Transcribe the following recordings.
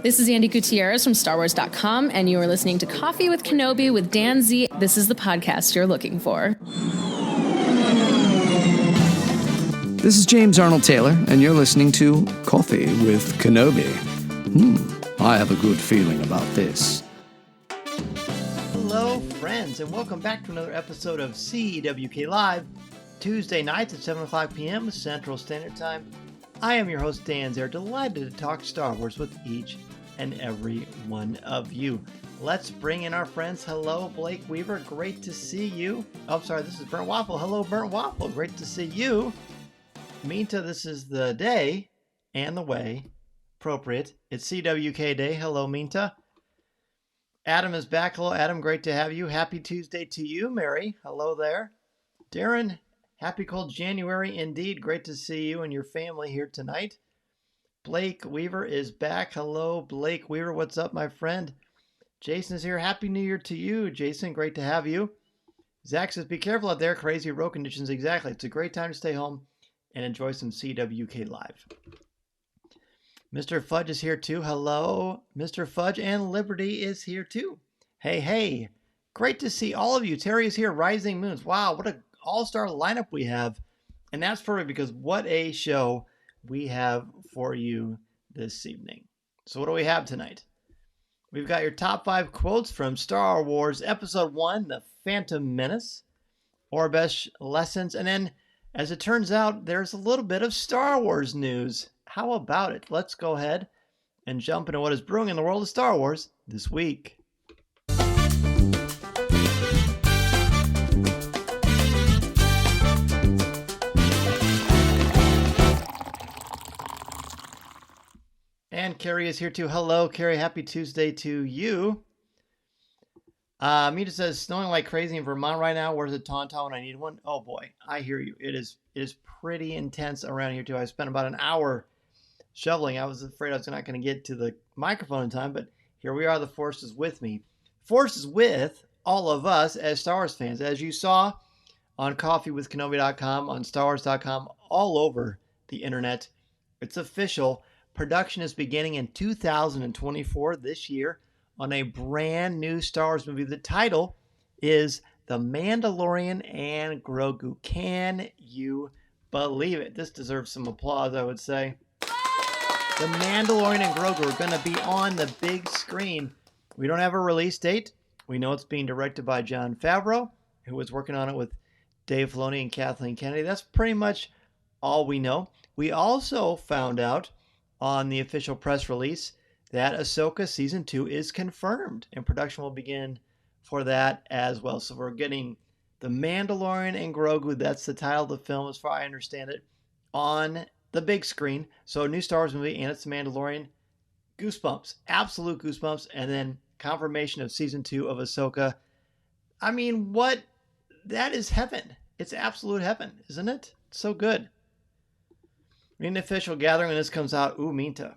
This is Andy Gutierrez from StarWars.com, and you are listening to Coffee with Kenobi with Dan Z. This is the podcast you're looking for. This is James Arnold Taylor, and you're listening to Coffee with Kenobi. I have a good feeling about this. Hello, friends, and welcome back to another episode of CWK Live, Tuesday nights at 7 o'clock p.m. Central Standard Time. I am your host, Dan Zer, delighted to talk Star Wars with each and every one of you. Let's bring in our friends. Hello, Blake Weaver. Great to see you. Oh, sorry, this is Burnt Waffle. Hello, Burnt Waffle. Great to see you. Minta, this is the day and the way appropriate. It's CWK Day. Hello, Minta. Adam is back. Hello, Adam. Great to have you. Happy Tuesday to you, Mary. Hello there. Darren, happy cold January indeed. Great to see you and your family here tonight. Blake Weaver is back. Hello, Blake Weaver. What's up, my friend? Jason is here. Happy New Year to you, Jason. Great to have you. Zach says, be careful out there. Crazy road conditions. Exactly. It's a great time to stay home and enjoy some CWK Live. Mr. Fudge is here too. Hello, Mr. Fudge, and Liberty is here too. Hey, hey. Great to see all of you. Terry is here. Rising Moons. Wow, what an all-star lineup we have. And that's perfect because what a show we have for you this evening. So what do we have tonight? We've got your top 5 quotes from Star Wars Episode 1, The Phantom Menace, Aurebesh lessons, and then, as it turns out, there's a little bit of Star Wars news. How about it? Let's go ahead and jump into what is brewing in the world of Star Wars this week. And Carrie is here too. Hello, Carrie. Happy Tuesday to you. Mita says, snowing like crazy in Vermont right now. Where's a Tauntaun when I need one? Oh boy, I hear you. It is pretty intense around here too. I spent about an hour shoveling. I was afraid I was not going to get to the microphone in time, but here we are. The Force is with me. Force is with all of us as Star Wars fans. As you saw on coffeewithkenobi.com, on StarWars.com, all over the internet. It's official. Production is beginning in 2024, this year, on a brand new Star Wars movie. The title is The Mandalorian and Grogu. Can you believe it? This deserves some applause, I would say. The Mandalorian and Grogu are going to be on the big screen. We don't have a release date. We know it's being directed by Jon Favreau, who was working on it with Dave Filoni and Kathleen Kennedy. That's pretty much all we know. We also found out on the official press release that Ahsoka Season 2 is confirmed, and production will begin for that as well. So we're getting The Mandalorian and Grogu, that's the title of the film as far as I understand it, on the big screen. So a new Star Wars movie, and it's The Mandalorian. Goosebumps, absolute goosebumps, and then confirmation of Season 2 of Ahsoka. I mean, what? That is heaven. It's absolute heaven, isn't it? It's so good. An official gathering when this comes out. Ooh, Minta.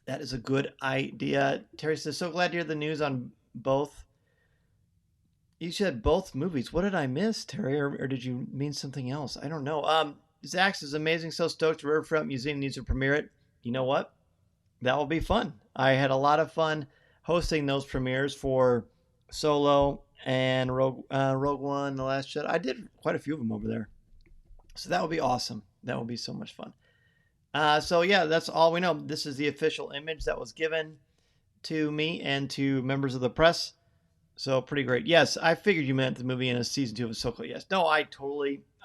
That is a good idea. Terry says, so glad to hear the news on both. You said both movies. What did I miss, Terry? Or did you mean something else? I don't know. Zach is amazing. So stoked. Riverfront Museum needs to premiere it. You know what? That will be fun. I had a lot of fun hosting those premieres for Solo and Rogue One, The Last Jedi. I did quite a few of them over there. So that will be awesome. That will be so much fun. So yeah, that's all we know. This is the official image that was given to me and to members of the press. So pretty great. Yes, I figured you meant the movie in a Season 2 of Ahsoka. Yes. No,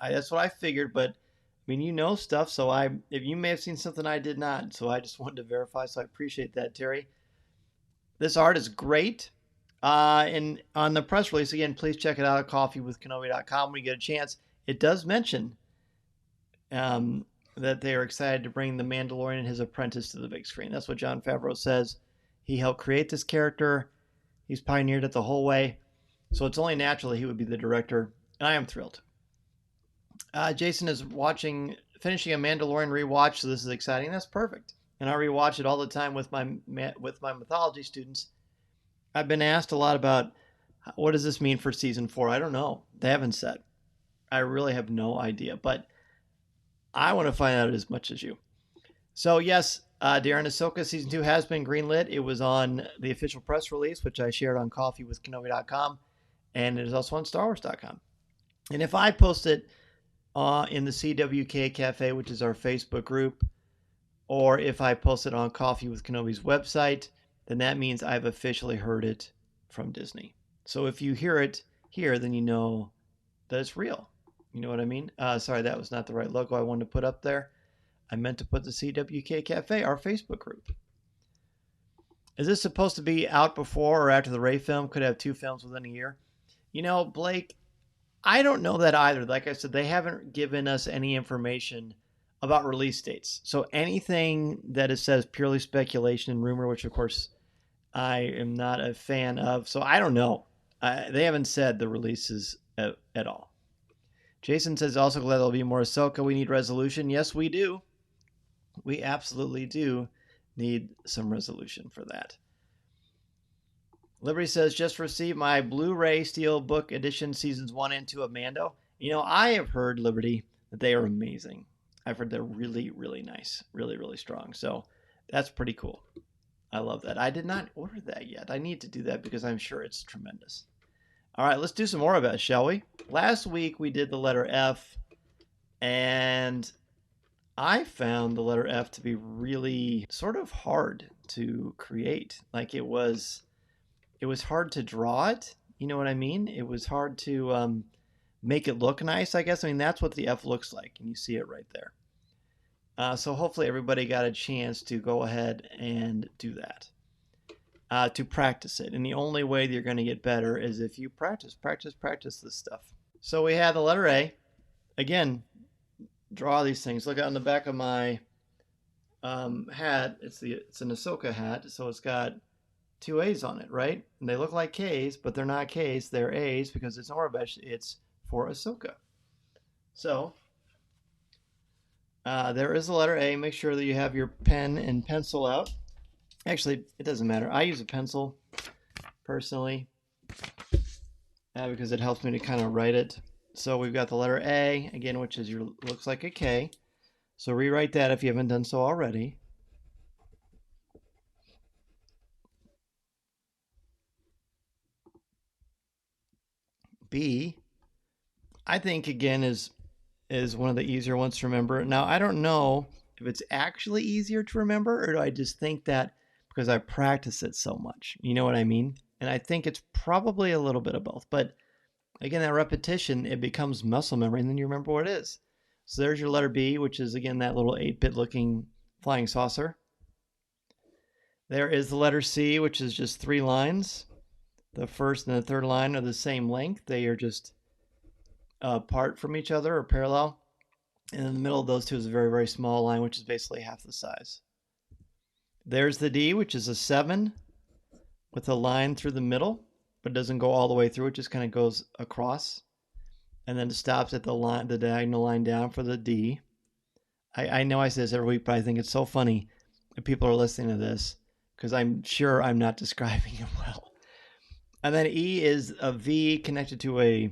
that's what I figured, but I mean, you know stuff. So if you may have seen something I did not. So I just wanted to verify. So I appreciate that, Terry. This art is great. And on the press release, again, please check it out at coffeewithkenobi.com when you get a chance. It does mention that they are excited to bring the Mandalorian and his apprentice to the big screen. That's what Jon Favreau says. He helped create this character. He's pioneered it the whole way. So it's only natural that he would be the director. And I am thrilled. Jason is finishing a Mandalorian rewatch, so this is exciting. That's perfect. And I rewatch it all the time with my mythology students. I've been asked a lot about what does this mean for Season 4? I don't know. They haven't said. I really have no idea. But I want to find out as much as you. So yes, Darren, Ahsoka Season 2 has been greenlit. It was on the official press release, which I shared on coffeewithkenobi.com, and it is also on StarWars.com. And if I post it in the CWK Cafe, which is our Facebook group, or if I post it on Coffee with Kenobi's website, then that means I've officially heard it from Disney. So if you hear it here, then you know that it's real. You know what I mean? Sorry, that was not the right logo I wanted to put up there. I meant to put the CWK Cafe, our Facebook group. Is this supposed to be out before or after the Rey film? Could have 2 films within a year. You know, Blake, I don't know that either. Like I said, they haven't given us any information about release dates. So anything that it says purely speculation and rumor, which of course I am not a fan of. So I don't know. They haven't said the releases at all. Jason says, also glad there'll be more Ahsoka. We need resolution. Yes, we do. We absolutely do need some resolution for that. Liberty says, just received my Blu-ray Steelbook Edition Seasons 1 and 2 of Mando. You know, I have heard, Liberty, that they are amazing. I've heard they're really, really nice. Really, really strong. So that's pretty cool. I love that. I did not order that yet. I need to do that because I'm sure it's tremendous. All right, let's do some more of it, shall we? Last week we did the letter F, and I found the letter F to be really sort of hard to create. Like it was hard to draw it. You know what I mean? It was hard to make it look nice, I guess. I mean, that's what the F looks like, and you see it right there. So hopefully everybody got a chance to go ahead and do that, to practice it. And the only way that you're going to get better is if you practice this stuff. So we have the letter A. Again, draw these things. Look on the back of my hat. It's an Ahsoka hat, so it's got 2 A's on it, right? And they look like K's, but they're not K's. They're A's because it's Aurebesh. It's for Ahsoka. So there is the letter A. Make sure that you have your pen and pencil out. Actually, it doesn't matter. I use a pencil personally because it helps me to kind of write it. So we've got the letter A, again, which is looks like a K. So rewrite that if you haven't done so already. B, I think, again, is one of the easier ones to remember. Now, I don't know if it's actually easier to remember, or do I just think that because I practice it so much? You know what I mean? And I think it's probably a little bit of both. But again, that repetition, it becomes muscle memory, and then you remember what it is. So there's your letter B, which is, again, that little 8-bit looking flying saucer. There is the letter C, which is just 3 lines. The first and the third line are the same length. They are just apart from each other or parallel. And in the middle of those two is a very, very small line, which is basically half the size. There's the D, which is a 7 with a line through the middle, but it doesn't go all the way through. It just kind of goes across. And then it stops at the diagonal line down for the D. I know I say this every week, but I think it's so funny that people are listening to this because I'm sure I'm not describing it well. And then E is a V connected to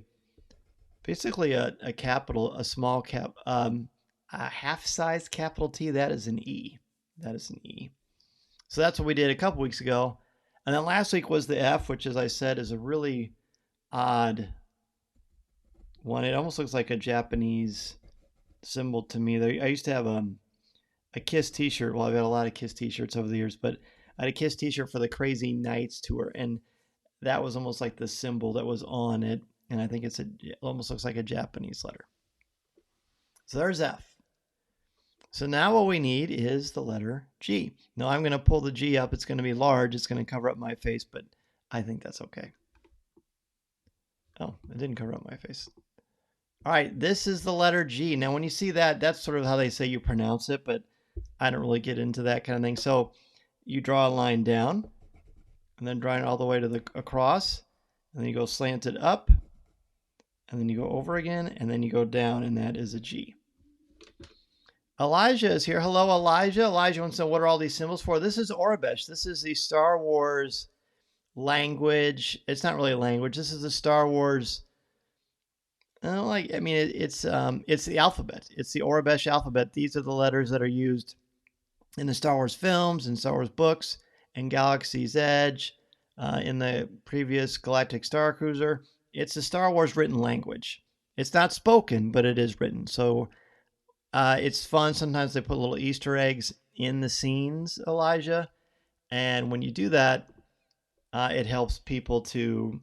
basically a capital, a small cap, a half-sized capital T. That is an E. That is an E. So that's what we did a couple weeks ago. And then last week was the F, which, as I said, is a really odd one. It almost looks like a Japanese symbol to me. I used to have a Kiss t-shirt. Well, I've had a lot of Kiss t-shirts over the years, but I had a Kiss t-shirt for the Crazy Nights tour, and that was almost like the symbol that was on it. And I think it almost looks like a Japanese letter. So there's F. So now what we need is the letter G. Now I'm going to pull the G up. It's going to be large. It's going to cover up my face, but I think that's okay. Oh, it didn't cover up my face. All right, this is the letter G. Now when you see that, that's sort of how they say you pronounce it, but I don't really get into that kind of thing. So you draw a line down, and then draw it all the way to across, and then you go slanted up, and then you go over again, and then you go down, and that is a G. Elijah is here. Hello, Elijah. Elijah wants to know, what are all these symbols for? This is Aurebesh. This is the Star Wars language. It's not really a language. This is the Star Wars. It's the alphabet. It's the Aurebesh alphabet. These are the letters that are used in the Star Wars films and Star Wars books and Galaxy's Edge, in the previous Galactic Star Cruiser. It's the Star Wars written language. It's not spoken, but it is written. So it's fun. Sometimes they put little Easter eggs in the scenes, Elijah. And when you do that, it helps people to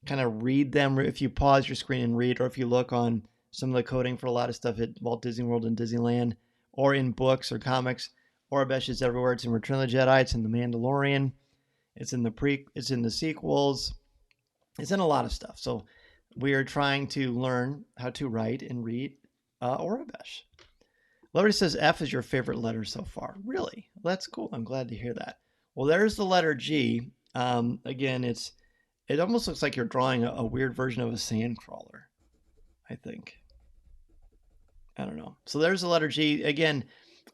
kind of read them. If you pause your screen and read, or if you look on some of the coding for a lot of stuff at Walt Disney World and Disneyland, or in books or comics, Aurebesh is everywhere. It's in Return of the Jedi. It's in The Mandalorian. It's in the sequels. It's in a lot of stuff. So we are trying to learn how to write and read Aurebesh. Liberty says F is your favorite letter so far. Really? That's cool. I'm glad to hear that. Well, there's the letter G. Again, it almost looks like you're drawing a weird version of a sand crawler, I think. I don't know. So there's the letter G. Again,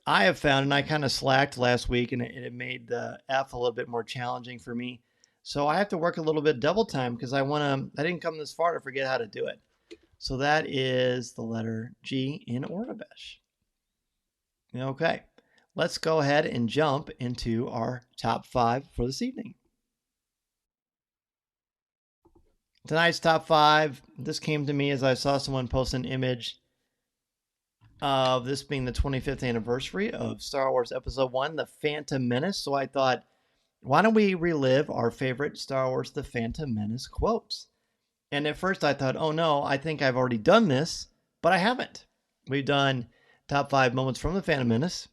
I have found, and I kind of slacked last week, and it made the F a little bit more challenging for me. So I have to work a little bit double time because I didn't come this far to forget how to do it. So that is the letter G in Aurebesh. Okay, let's go ahead and jump into our top 5 for this evening. Tonight's top 5, this came to me as I saw someone post an image of this being the 25th anniversary of Star Wars Episode 1, The Phantom Menace. So I thought, why don't we relive our favorite Star Wars The Phantom Menace quotes? And at first I thought, oh no, I think I've already done this, but I haven't. We've done top 5 moments from The Phantom Menace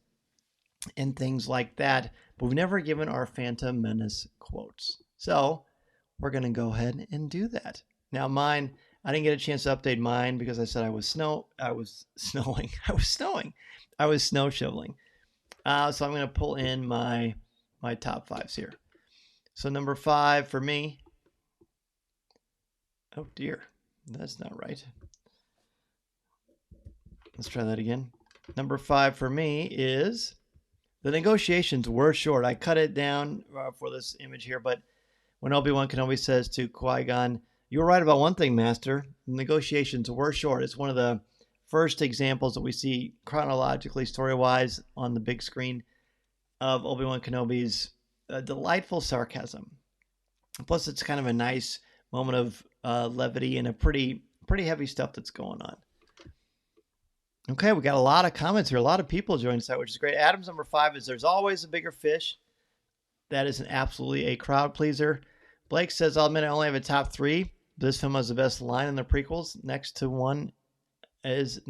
and things like that, but we've never given our Phantom Menace quotes. So we're going to go ahead and do that. Now mine, I didn't get a chance to update mine because I said I was snow shoveling. So I'm going to pull in my top 5s here. So number 5 for me. Oh dear, that's not right. Let's try that again. Number 5 for me is the negotiations were short. I cut it down for this image here, but when Obi-Wan Kenobi says to Qui-Gon, "You were right about one thing, Master. The negotiations were short." It's one of the first examples that we see chronologically, story-wise, on the big screen of Obi-Wan Kenobi's delightful sarcasm. Plus, it's kind of a nice moment of levity and a pretty heavy stuff that's going on. Okay, we got a lot of comments here. A lot of people joined us, which is great. Adam's number 5 is "There's always a bigger fish." That is absolutely a crowd pleaser. Blake says, "I'll admit I only have a top 3. This film has the best line in the prequels. Next one is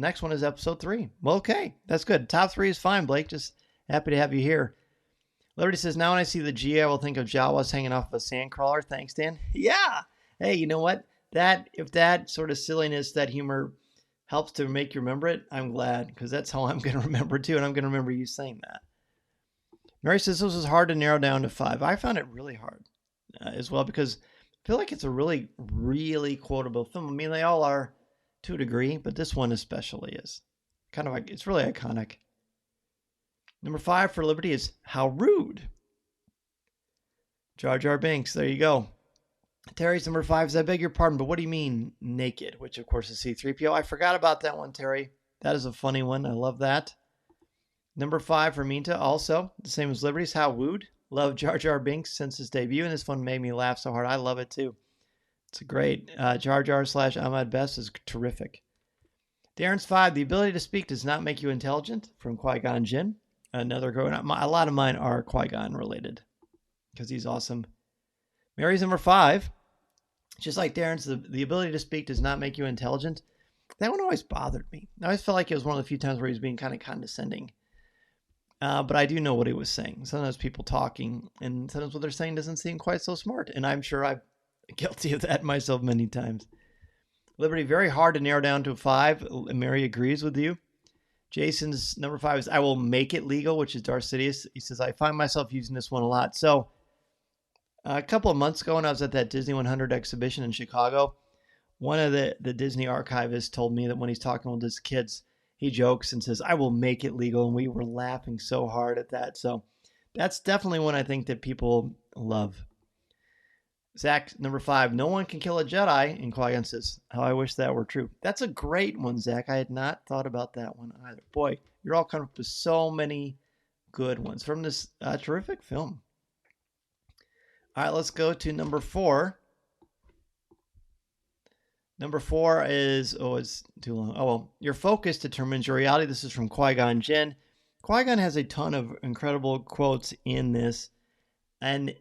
episode 3. Well, okay, that's good. Top 3 is fine, Blake. Just happy to have you here. Liberty says, "Now when I see the G, I will think of Jawas hanging off of a sandcrawler." Thanks, Dan. Yeah. Hey, you know what? If that sort of silliness, that humor helps to make you remember it, I'm glad, because that's how I'm going to remember too, and I'm going to remember you saying that. Mary says, "This was hard to narrow down to 5. I found it really hard as well, because I feel like it's a really, really quotable film. I mean, they all are to a degree, but this one especially is kind of like, it's really iconic. Number 5 for Liberty is "How rude." Jar Jar Binks, there you go. Terry's number 5 is "I beg your pardon, but what do you mean naked?" Which of course is C-3PO. I forgot about that one, Terry. That is a funny one. I love that. Number 5 for Minta, also the same as Liberty's, "How wooed." Love Jar Jar Binks since his debut, and this one made me laugh so hard. I love it too. It's a great Jar Jar / Ahmad Best is terrific. Darren's 5, "The ability to speak does not make you intelligent," from Qui-Gon Jinn. Another growing up. A lot of mine are Qui-Gon related because he's awesome. Mary's number 5, just like Darren's, the ability to speak does not make you intelligent. That one always bothered me. I always felt like it was one of the few times where he was being kind of condescending. But I do know what he was saying. Sometimes people talking, and sometimes what they're saying doesn't seem quite so smart. And I'm sure I'm guilty of that myself many times. Liberty, very hard to narrow down to 5. Mary agrees with you. Jason's number 5 is "I will make it legal," which is Darth Sidious. He says, "I find myself using this one a lot." So a couple of months ago when I was at that Disney 100 exhibition in Chicago, one of the Disney archivists told me that when he's talking with his kids, he jokes and says, "I will make it legal." And we were laughing so hard at that. So that's definitely one I think that people love. Zach, number 5, "No one can kill a Jedi." And Qui-Gon says, "How I wish that were true." That's a great one, Zach. I had not thought about that one either. Boy, you're all coming up with so many good ones from this terrific film. All right, let's go to number 4. Number 4 is, it's too long. Oh, well, your focus determines your reality. This is from Qui-Gon Jinn. Qui-Gon has a ton of incredible quotes in this, and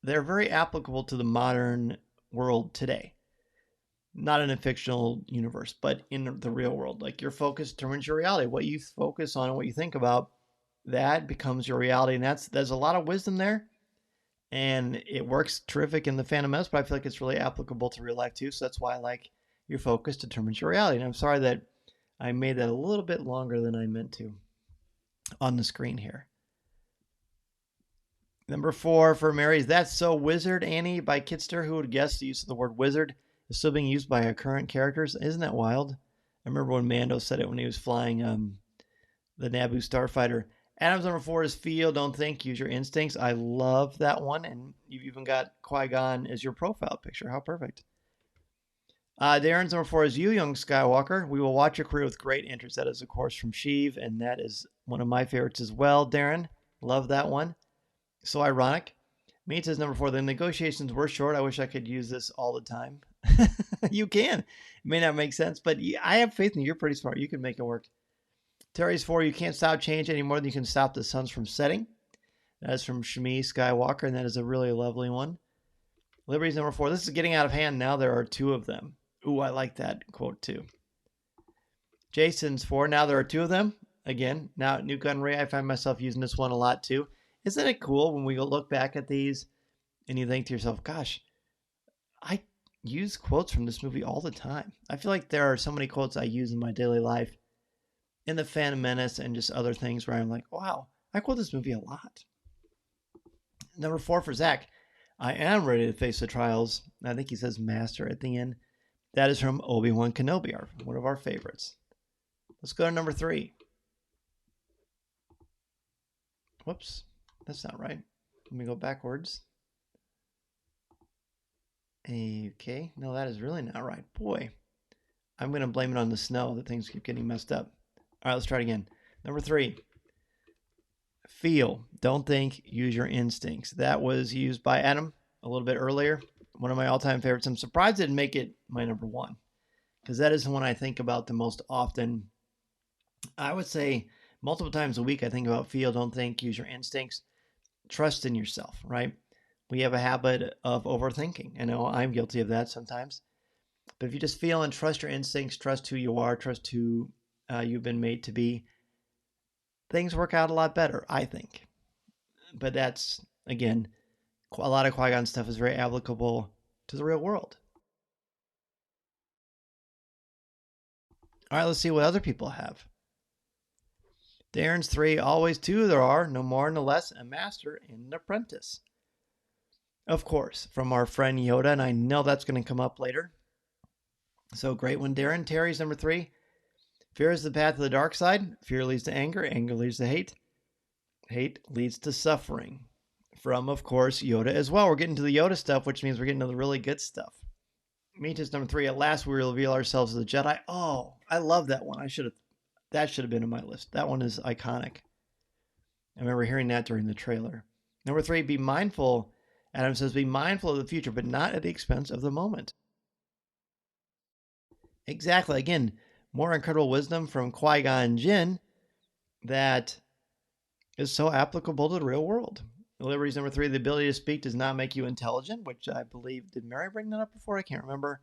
they're very applicable to the modern world today. Not in a fictional universe, but in the real world. Like, your focus determines your reality. What you focus on and what you think about, that becomes your reality. And there's a lot of wisdom there. And it works terrific in the Phantom Menace, but I feel like it's really applicable to real life too. So that's why I like your focus determines your reality. And I'm sorry that I made that a little bit longer than I meant to on the screen here. Number 4 for Mary is That's So Wizard, Annie by Kitster. Who would guess the use of the word wizard is still being used by our current characters? Isn't that wild? I remember when Mando said it when he was flying the Naboo starfighter. Adam's number 4 is Feel, Don't Think, Use Your Instincts. I love that one. And you've even got Qui-Gon as your profile picture. How perfect. Darren's number 4 is You, Young Skywalker. We will watch your career with great interest. That is, of course, from Sheev. And that is one of my favorites as well, Darren. Love that one. So ironic. Meet says number 4, the negotiations were short. I wish I could use this all the time. You can. It may not make sense, but I have faith in you. You're pretty smart. You can make it work. Terry's 4, you can't stop change any more than you can stop the suns from setting. That is from Shmi Skywalker, and that is a really lovely one. Liberty's number 4. This is getting out of hand now. There are 2 of them. Ooh, I like that quote too. Jason's 4. Now there are 2 of them. Again, now at New Gun Ray, I find myself using this one a lot too. Isn't it cool when we look back at these and you think to yourself, gosh, I use quotes from this movie all the time. I feel like there are so many quotes I use in my daily life, in the Phantom Menace and just other things where I'm like, wow, I quote this movie a lot. Number 4 for Zach. I am ready to face the trials. I think he says master at the end. That is from Obi-Wan Kenobi, one of our favorites. Let's go to number 3. Whoops, that's not right. Let me go backwards. Okay, no, that is really not right. Boy, I'm going to blame it on the snow that things keep getting messed up. All right, let's try it again. Number 3, Feel, Don't Think, Use Your Instincts. That was used by Adam a little bit earlier. One of my all-time favorites. I'm surprised it didn't make it my number 1, because that is the one I think about the most often. I would say multiple times a week I think about Feel, Don't Think, Use Your Instincts. Trust in yourself, right? We have a habit of overthinking. I know I'm guilty of that sometimes. But if you just feel and trust your instincts, trust who you are, trust who you've been made to be, things work out a lot better, I think. But that's, again, a lot of Qui-Gon stuff is very applicable to the real world. All right, let's see what other people have. Darren's 3, always 2 there are, no more, no less, a master and an apprentice. Of course, from our friend Yoda, and I know that's going to come up later. So great one, Darren. Terry's number 3. Fear is the path of the dark side. Fear leads to anger. Anger leads to hate. Hate leads to suffering. From, of course, Yoda as well. We're getting to the Yoda stuff, which means we're getting to the really good stuff. Meet number 3. At last, we reveal ourselves as the Jedi. Oh, I love that one. That should have been on my list. That one is iconic. I remember hearing that during the trailer. Number 3, be mindful. Adam says, be mindful of the future, but not at the expense of the moment. Exactly. Again, more incredible wisdom from Qui-Gon Jinn that is so applicable to the real world. Liberty's number 3, the ability to speak does not make you intelligent, which I believe, did Mary bring that up before? I can't remember.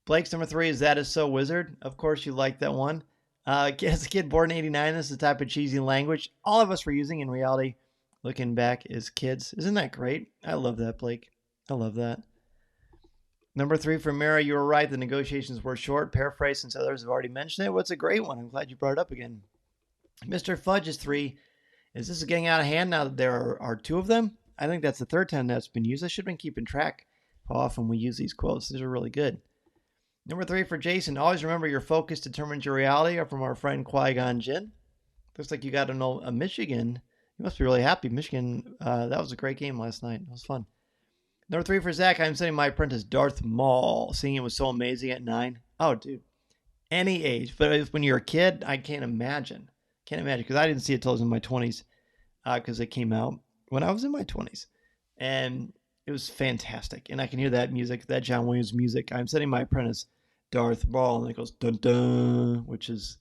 Blake's number 3 is That Is So Wizard. Of course, you like that one. As a kid born in 89, this is the type of cheesy language all of us were using in reality, looking back as kids. Isn't that great? I love that, Blake. I love that. Number 3 for Mara, you were right. The negotiations were short. Paraphrase, since others have already mentioned it. Well, it's a great one. I'm glad you brought it up again. Mr. Fudge is 3. Is this getting out of hand now that there are 2 of them? I think that's the 3rd time that's been used. I should have been keeping track of how often we use these quotes. These are really good. Number 3 for Jason. Always remember your focus determines your reality. Or from our friend Qui-Gon Jinn. Looks like you got to know Michigan. You must be really happy. Michigan, that was a great game last night. It was fun. Number 3 for Zach. I'm sending my apprentice Darth Maul. Seeing it was so amazing at 9. Oh, dude. Any age. But when you're a kid, I can't imagine Can't imagine, because I didn't see it till I was in my 20s, because it came out when I was in my 20s. And it was fantastic. And I can hear that music, that John Williams music. I'm setting my apprentice, Darth Maul, and it goes dun dun, which is,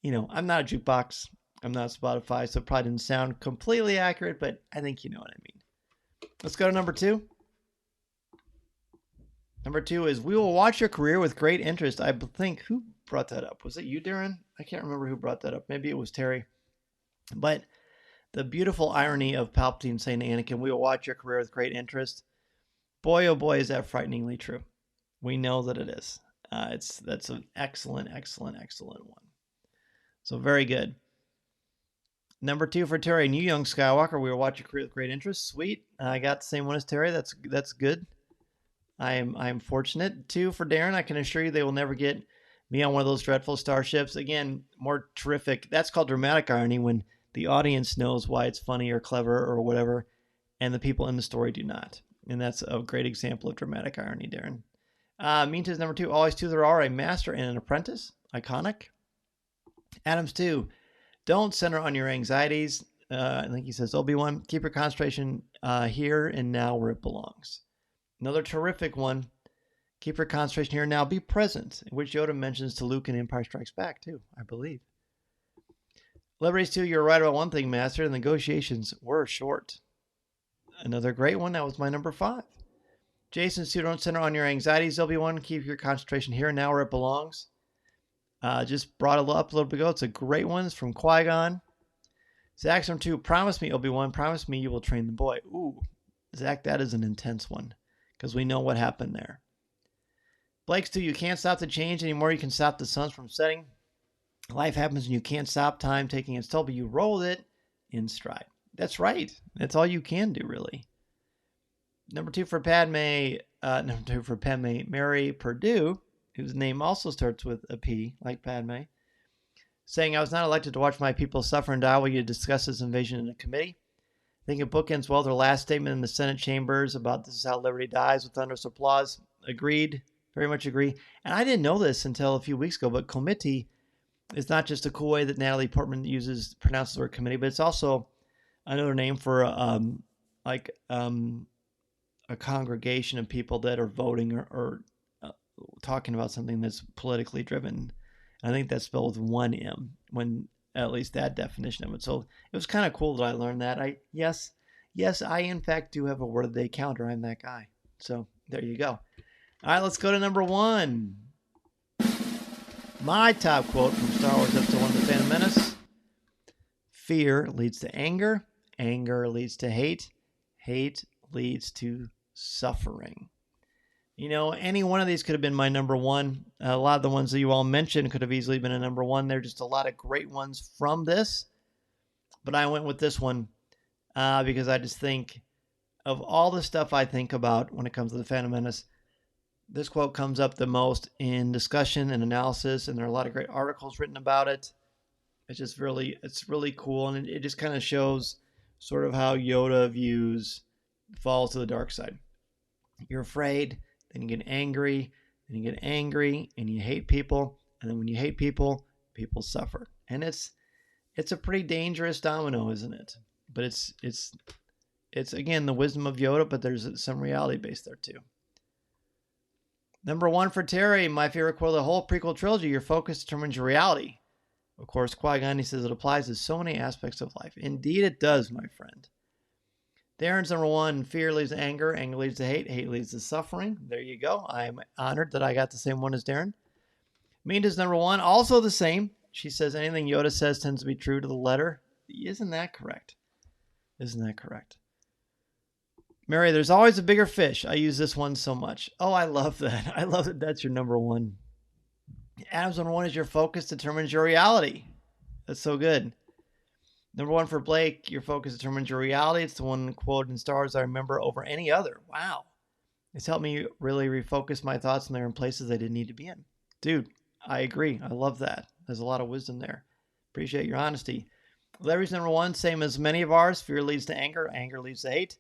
I'm not a jukebox. I'm not Spotify, so it probably didn't sound completely accurate, but I think you know what I mean. Let's go to number 2. Number 2 is We Will Watch Your Career with Great Interest. I think, who brought that up? Was it you, Darren? I can't remember who brought that up. Maybe it was Terry. But the beautiful irony of Palpatine saying to Anakin, we will watch your career with great interest. Boy, oh boy, is that frighteningly true. We know that it is. That's an excellent, excellent, excellent one. So very good. Number 2 for Terry, New Young Skywalker. We will watch your career with great interest. Sweet. I got the same one as Terry. That's good. I am fortunate. 2 for Darren. I can assure you they will never get me on one of those dreadful starships. Again, more terrific. That's called dramatic irony, when the audience knows why it's funny or clever or whatever, and the people in the story do not. And that's a great example of dramatic irony, Darren. Minta's number 2. Always 2 there are, a master and an apprentice. Iconic. Adams 2. Don't center on your anxieties. I think he says, Obi-Wan, keep your concentration here and now where it belongs. Another terrific one. Keep your concentration here and now. Be present, which Yoda mentions to Luke in Empire Strikes Back, too, I believe. Liberties 2, you're right about one thing, Master. The negotiations were short. Another great one. That was my number 5. Jason's 2, don't center on your anxieties, Obi-Wan. Keep your concentration here and now where it belongs. Just brought it up a little bit ago. It's a great one. It's from Qui-Gon. Zach's number 2, promise me, Obi-Wan. Promise me you will train the boy. Ooh, Zach, that is an intense one, because we know what happened there. Blake's 2, you can't stop the change anymore. You can stop the suns from setting. Life happens and you can't stop time taking its toll, but you rolled it in stride. That's right. That's all you can do, really. Number 2 for Padme. Number 2 for Padme, Mary Purdue, whose name also starts with a P, like Padme, saying, I was not elected to watch my people suffer and die while you discuss this invasion in a committee. I think it bookends well their last statement in the Senate chambers about this is how liberty dies with thunderous applause. Agreed. Very much agree. And I didn't know this until a few weeks ago, but committee is not just a cool way that Natalie Portman pronounces the word committee, but it's also another name for a congregation of people that are voting or talking about something that's politically driven. I think that's spelled with one M, when at least that definition of it. So it was kind of cool that I learned that. Yes, I in fact do have a word of the day counter. I'm that guy. So there you go. All right, let's go to number 1. My top quote from Star Wars Episode 1, The Phantom Menace. Fear leads to anger. Anger leads to hate. Hate leads to suffering. Any one of these could have been my number 1. A lot of the ones that you all mentioned could have easily been a number 1. There are just a lot of great ones from this. But I went with this one because I just think of all the stuff I think about when it comes to The Phantom Menace, this quote comes up the most in discussion and analysis, and there are a lot of great articles written about it. It's really cool, and it just kind of shows sort of how Yoda views falls to the dark side. You're afraid, then you get angry, and you hate people, and then when you hate people, people suffer. And it's a pretty dangerous domino, isn't it? But it's again the wisdom of Yoda, but there's some reality based there too. Number 1 for Terry, my favorite quote of the whole prequel trilogy, your focus determines your reality. Of course, Qui-Gon, he says it applies to so many aspects of life. Indeed it does, my friend. Darren's number 1, fear leads to anger, anger leads to hate, hate leads to suffering. There you go. I'm honored that I got the same one as Darren. Minta's number 1, also the same. She says anything Yoda says tends to be true to the letter. Isn't that correct? Mary, there's always a bigger fish. I use this one so much. Oh, I love that. I love that that's your number 1. Adam's number 1 is your focus determines your reality. That's so good. Number 1 for Blake, your focus determines your reality. It's the one quote in Star Wars I remember over any other. Wow. It's helped me really refocus my thoughts and they're in places they didn't need to be in. Dude, I agree. I love that. There's a lot of wisdom there. Appreciate your honesty. Larry's number 1, same as many of ours. Fear leads to anger. Anger leads to hate.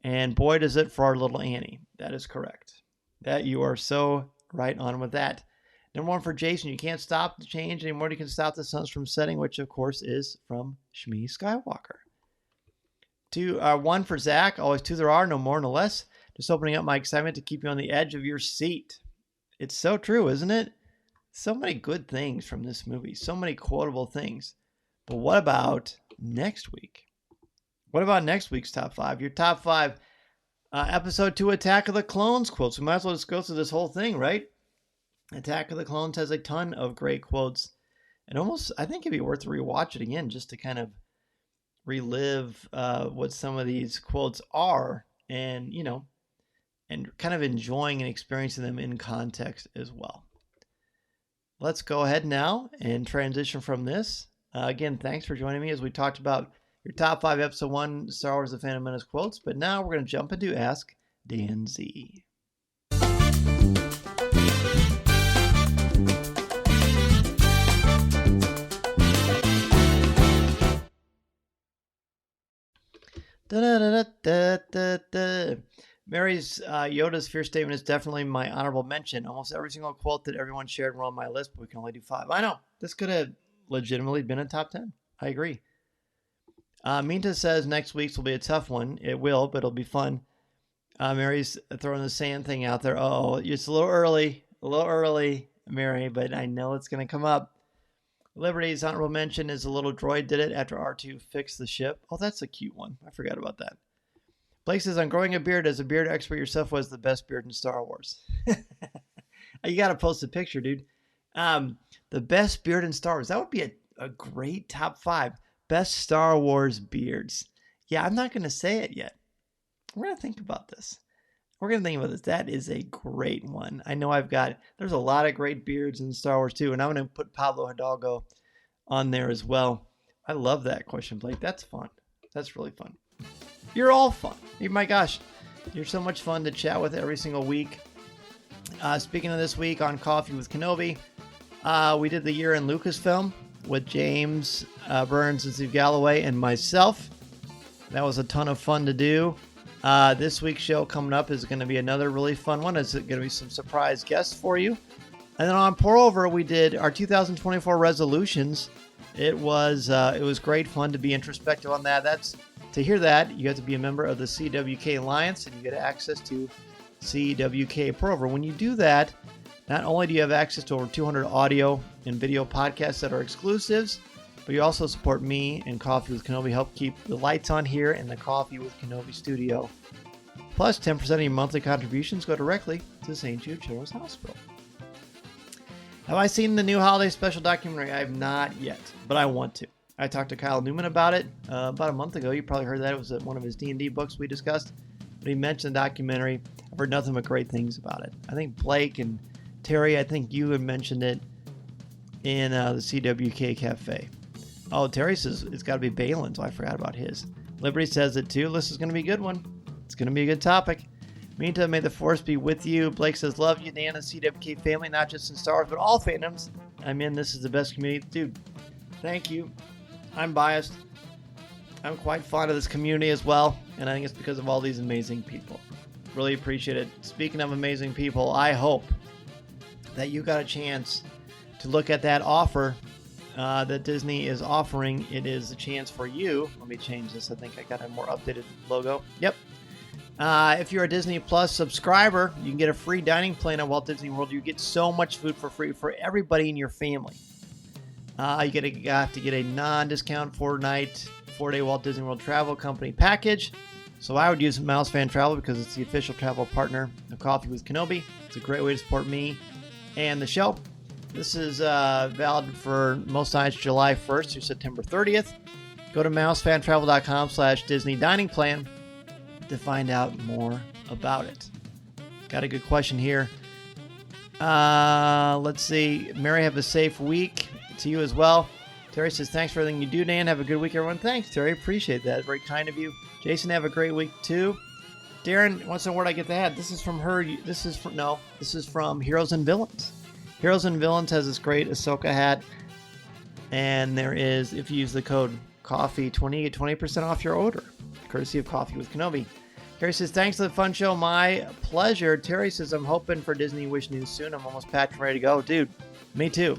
And boy, does it for our little Annie. That is correct. That you are so right on with that. Number 1 for Jason, you can't stop the change anymore. You can stop the suns from setting, which of course is from Shmi Skywalker. 1 for Zach, always 2 there are, no more, no less. Just opening up my excitement to keep you on the edge of your seat. It's so true, isn't it? So many good things from this movie. So many quotable things. But what about next week? What about next week's top 5? Your top 5 episode 2 Attack of the Clones quotes. We might as well just go through this whole thing, right? Attack of the Clones has a ton of great quotes. And almost, I think it'd be worth to rewatch it again just to kind of relive what some of these quotes are and, and kind of enjoying and experiencing them in context as well. Let's go ahead now and transition from this. Again, thanks for joining me as we talked about your top 5 episode 1 Star Wars: The Phantom Menace quotes. But now we're going to jump into Ask Dan Z. Mary's Yoda's fear statement is definitely my honorable mention. Almost every single quote that everyone shared were on my list, but we can only do 5. I know. This could have legitimately been a top 10. I agree. Minta says next week's will be a tough one. It will, but it'll be fun. Mary's throwing the sand thing out there. Oh, it's a little early, Mary, but I know it's going to come up. Liberty's honorable mention is a little droid did it after R2 fixed the ship. Oh, that's a cute one. I forgot about that. Blake says, on growing a beard as a beard expert yourself was the best beard in Star Wars. You got to post a picture, dude. The best beard in Star Wars. That would be a great top 5. Best Star Wars beards. Yeah, I'm not going to say it yet. We're going to think about this. That is a great one. I know there's a lot of great beards in Star Wars too, and I'm going to put Pablo Hidalgo on there as well. I love that question, Blake. That's fun. That's really fun. You're all fun. My gosh, you're so much fun to chat with every single week. Speaking of this week on Coffee with Kenobi, we did the year in Lucasfilm with James Burns and Steve Galloway and myself. That was a ton of fun to do. This week's show coming up is going to be another really fun one. It's going to be some surprise guests for you. And then on Pour-Over, we did our 2024 resolutions. It was great fun to be introspective on that. To hear that, you have to be a member of the CWK Alliance, and you get access to CWK Pour-Over. When you do that, not only do you have access to over 200 audio and video podcasts that are exclusives, but you also support me and Coffee with Kenobi, help keep the lights on here in the Coffee with Kenobi studio. Plus, 10% of your monthly contributions go directly to St. Jude Children's Hospital. Have I seen the new holiday special documentary? I have not yet, but I want to. I talked to Kyle Newman about it about a month ago. You probably heard that. It was one of his D&D books we discussed. But he mentioned the documentary. I've heard nothing but great things about it. I think Blake and Terry, I think you had mentioned it in the CWK Cafe. Oh, Terry says it's got to be Balin, so I forgot about his. Liberty says it too. This is going to be a good one. It's going to be a good topic. Meantime, may the force be with you. Blake says, love you, Dan, and CWK family, not just in Star Wars, but all fandoms. I'm in. This is the best community. Dude, thank you. I'm biased. I'm quite fond of this community as well, and I think it's because of all these amazing people. Really appreciate it. Speaking of amazing people, I hope that you got a chance to look at that offer that Disney is offering. It is a chance for you. Let me change this. I think I got a more updated logo. Yep. If you're a Disney Plus subscriber, you can get a free dining plan at Walt Disney World. You get so much food for free for everybody in your family. You have to get a non-discount 4-day Walt Disney World Travel Company package. So I would use Mouse Fan Travel because it's the official travel partner of Coffee with Kenobi. It's a great way to support me and the show. This is valid for most nights July 1st through September 30th. Go to mousefantravel.com/Disney Dining Plan to find out more about it. Got a good question here. Let's see. Mary, have a safe week. To you as well. Terry says, thanks for everything you do, Dan. Have a good week, everyone. Thanks, Terry. Appreciate that. Very kind of you. Jason, have a great week, too. Darren wants to know where I get the hat. This is from her. This is from Heroes and Villains. Heroes and Villains has this great Ahsoka hat. And there is, if you use the code COFFEE20, you get 20% off your order. Courtesy of Coffee with Kenobi. Terry says, thanks for the fun show. My pleasure. Terry says, I'm hoping for Disney Wish news soon. I'm almost packed and ready to go. Dude, me too.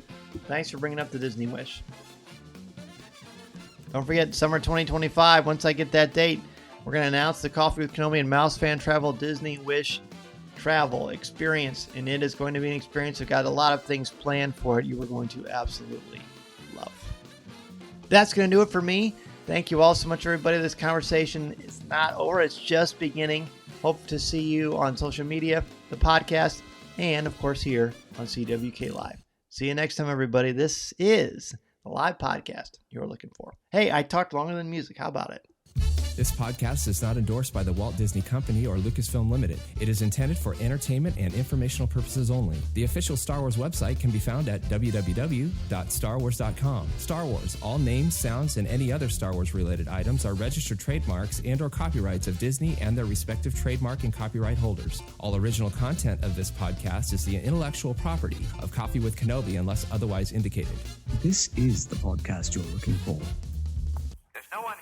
Thanks for bringing up the Disney Wish. Don't forget, summer 2025. Once I get that date, we're going to announce the Coffee with Kenobi and Mouse Fan Travel Disney Wish Travel Experience. And it is going to be an experience. We've got a lot of things planned for it you are going to absolutely love. That's going to do it for me. Thank you all so much, everybody. This conversation is not over. It's just beginning. Hope to see you on social media, the podcast, and, of course, here on CWK Live. See you next time, everybody. This is the live podcast you're looking for. Hey, I talked longer than music. How about it? This podcast is not endorsed by the Walt Disney Company or Lucasfilm Limited. It is intended for entertainment and informational purposes only. The official Star Wars website can be found at www.starwars.com. Star Wars, all names, sounds, and any other Star Wars-related items are registered trademarks and/or copyrights of Disney and their respective trademark and copyright holders. All original content of this podcast is the intellectual property of Coffee with Kenobi unless otherwise indicated. This is the podcast you're looking for. There's no one